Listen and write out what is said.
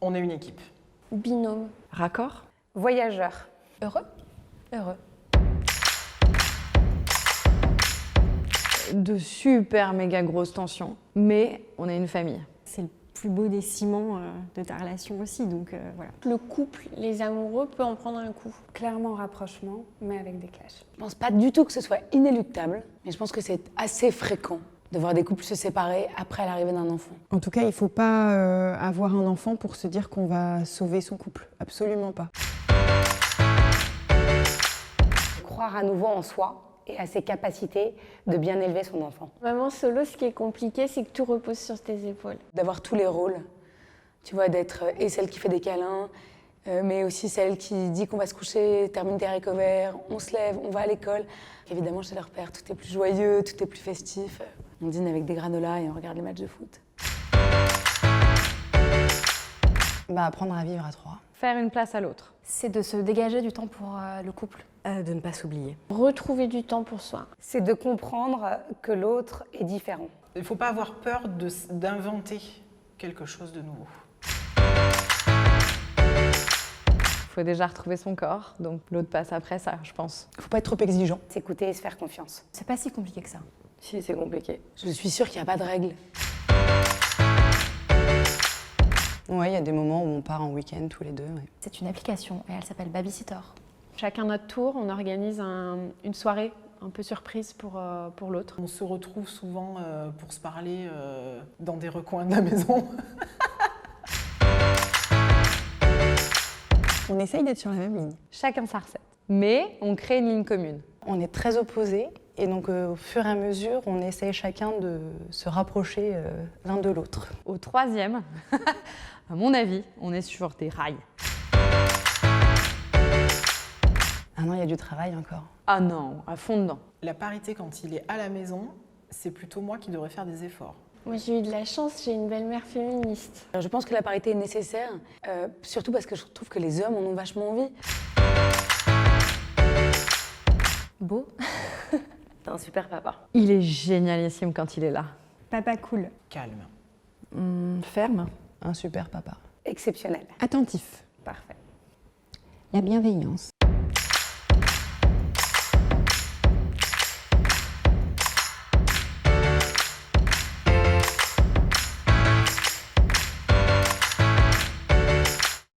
On est une équipe. Binôme. Raccord. Voyageur. Heureux. Heureux. De super méga grosses tensions, mais on est une famille. C'est le plus beau des ciments de ta relation aussi, donc voilà. Le couple, les amoureux, peut en prendre un coup. Clairement rapprochement, mais avec des clashs. Je pense pas du tout que ce soit inéluctable, mais je pense que c'est assez fréquent de voir des couples se séparer après l'arrivée d'un enfant. En tout cas, il ne faut pas avoir un enfant pour se dire qu'on va sauver son couple. Absolument pas. Croire à nouveau en soi et à ses capacités de bien élever son enfant. Maman solo, ce qui est compliqué, c'est que tout repose sur tes épaules. D'avoir tous les rôles, tu vois, d'être et celle qui fait des câlins, mais aussi celle qui dit qu'on va se coucher, termine tes haricots verts, on se lève, on va à l'école. Évidemment, chez leur père, tout est plus joyeux, tout est plus festif. On dîne avec des granolas et on regarde les matchs de foot. Apprendre à vivre à trois. Faire une place à l'autre. C'est de se dégager du temps pour le couple. De ne pas s'oublier. Retrouver du temps pour soi. C'est de comprendre que l'autre est différent. Il ne faut pas avoir peur d'inventer quelque chose de nouveau. Il faut déjà retrouver son corps, donc l'autre passe après ça, je pense. Il ne faut pas être trop exigeant. S'écouter et se faire confiance. C'est pas si compliqué que ça. Si, c'est compliqué. Je suis sûre qu'il n'y a pas de règle. Ouais, il y a des moments où on part en week-end tous les deux. Ouais. C'est une application et elle s'appelle Babysitter. Chacun notre tour, on organise une soirée un peu surprise pour l'autre. On se retrouve souvent pour se parler dans des recoins de la maison. On essaye d'être sur la même ligne. Chacun sa recette. Mais on crée une ligne commune. On est très opposés et donc au fur et à mesure, on essaye chacun de se rapprocher l'un de l'autre. Au troisième, à mon avis, on est sur des rails. Ah non, il y a du travail encore. Ah non, à fond dedans. La parité, quand il est à la maison, c'est plutôt moi qui devrais faire des efforts. Moi, j'ai eu de la chance, j'ai une belle-mère féministe. Alors, je pense que la parité est nécessaire, surtout parce que je trouve que les hommes en ont vachement envie. Beau. T'es un super papa. Il est génialissime quand il est là. Papa cool. Calme. Ferme. Un super papa. Exceptionnel. Attentif. Parfait. La bienveillance.